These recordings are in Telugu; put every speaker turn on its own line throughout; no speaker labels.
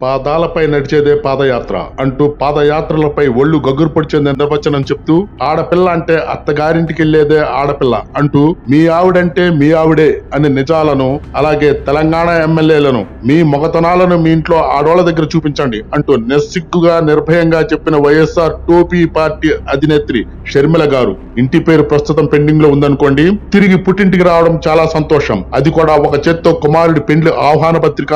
పాదాలపై నడిచేదే పాదయాత్ర అంటూ పాదయాత్రలపై ఒళ్ళు గగురు పొడిచే నిర్వచనం చెప్తూ ఆడపిల్ల అంటే అత్తగారింటికి వెళ్లేదే ఆడపిల్ల అంటూ మీ ఆవిడంటే మీ ఆవిడే అనే నిజాలను, అలాగే తెలంగాణ ఎమ్మెల్యేలను మీ మొగతనాలను మీ ఇంట్లో ఆడోళ్ల దగ్గర చూపించండి అంటూ నిస్సిగ్గుగా నిర్భయంగా చెప్పిన వైఎస్ఆర్ టోపీ పార్టీ అధినేత్రి షర్మిల గారు ఇంటి పేరు ప్రస్తుతం పెండింగ్ లో ఉందనుకోండి, తిరిగి పుట్టింటికి రావడం చాలా సంతోషం. అది కూడా ఒక చేత్తో కుమారుడి పెండ్లి ఆహ్వాన పత్రిక,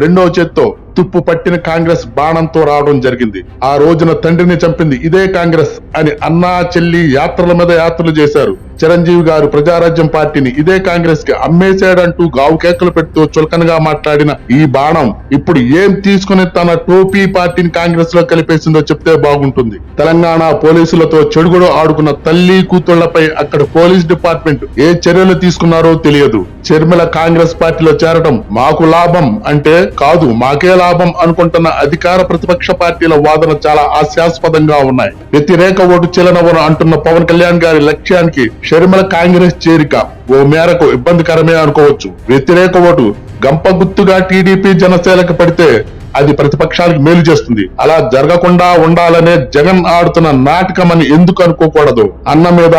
రెండో చేత్తో తుప్పు పట్టిన కాంగ్రెస్ బాణంతో రావడం జరిగింది. ఆ రోజున తండ్రిని చంపింది ఇదే కాంగ్రెస్ అని అన్నా చెల్లి యాత్రల మీద యాత్రలు చేశారు. చిరంజీవి గారు ప్రజారాజ్యం పార్టీని ఇదే కాంగ్రెస్ కి అమ్మేశాడంటూ గావు కేకలు పెడుతూ చులకనగా మాట్లాడిన ఈ బాణం ఇప్పుడు ఏం తీసుకుని తన టోపీ పార్టీని కాంగ్రెస్ లో కలిపేసిందో చెప్తే బాగుంటుంది. తెలంగాణ పోలీసులతో చెడుగుడు ఆడుకున్న తల్లి కూతుళ్లపై అక్కడ పోలీస్ డిపార్ట్మెంట్ ఏ చర్యలు తీసుకున్నారో తెలియదు. షర్మిల కాంగ్రెస్ పార్టీలో చేరటం మాకు లాభం అంటే కాదు, మాకే లాభం అనుకుంటున్న అధికార ప్రతిపక్ష పార్టీల వాదన చాలా హాస్యాస్పదంగా ఉన్నాయి. వ్యతిరేక ఓటు చెల్లనవను అంటున్న పవన్ కళ్యాణ్ గారి లక్ష్యానికి షర్మిల కాంగ్రెస్ చేరిక ఓ మేరకు ఇబ్బందికరమే అనుకోవచ్చు. వ్యతిరేక ఓటు గంప గుర్తుగా టీడీపీ జనసేనకు పడితే అది ప్రతిపక్షాలకు మేలు చేస్తుంది. అలా జరగకుండా ఉండాలనే జగన్ ఆడుతున్న నాటకం అని ఎందుకు అనుకోకూడదు? అన్న మీద,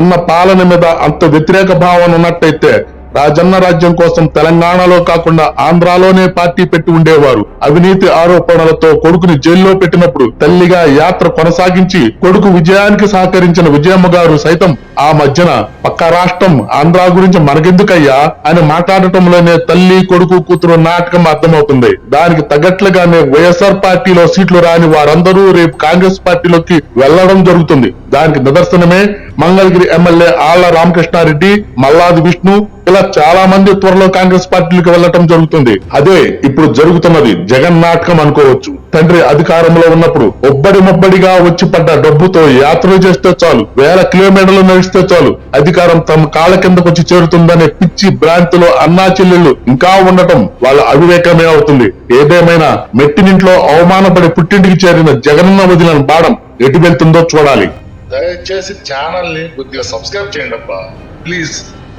అన్న పాలన మీద అంత వ్యతిరేక భావన ఉన్నట్టయితే రాజన్న రాజ్యం కోసం తెలంగాణలో కాకుండా ఆంధ్రాలోనే పార్టీ పెట్టి ఉండేవారు. అవినీతి ఆరోపణలతో కొడుకుని జైల్లో పెట్టినప్పుడు తల్లిగా యాత్ర కొనసాగించి కొడుకు విజయానికి సహకరించిన విజయమ్మ గారు సైతం ఆ మధ్యన పక్క రాష్ట్రం ఆంధ్రా గురించి మనకెందుకయ్యా అని మాట్లాడటంలోనే తల్లి కొడుకు కూతురు నాటకం అర్థమవుతుంది. దానికి తగ్గట్లుగానే వైఎస్ఆర్ పార్టీలో సీట్లు రాని వారందరూ రేపు కాంగ్రెస్ పార్టీలోకి వెళ్లడం జరుగుతుంది. దానికి నిదర్శనమే మంగళగిరి ఎమ్మెల్యే ఆళ్ల రామకృష్ణారెడ్డి, మల్లాది విష్ణు, ఇలా చాలా మంది త్వరలో కాంగ్రెస్ పార్టీలకు వెళ్లటం జరుగుతుంది. అదే ఇప్పుడు జరుగుతున్నది జగన్ నాటకం అనుకోవచ్చు. తండ్రి అధికారంలో ఉన్నప్పుడు ఒబ్బడి మొబ్బడిగా వచ్చి పడ్డ డబ్బుతో యాత్రలు చేస్తే చాలు, వేల కిలోమీటర్లు నడిస్తే చాలు, అధికారం తమ కాళ్ళ కిందకు వచ్చి చేరుతుందనే పిచ్చి భ్రాంతిలో అన్నా చెల్లెళ్ళు ఇంకా ఉండటం వాళ్ళ అవివేకమే అవుతుంది. ఏదేమైనా మెట్టినింట్లో అవమానపడి పుట్టింటికి చేరిన జగనన్న వదిలిన బాణం ఎటు వెళ్తుందో చూడాలి.
దయచేసి ఛానల్ ని కొద్దిగా సబ్స్క్రైబ్ చేయండి అబ్బా ప్లీజ్.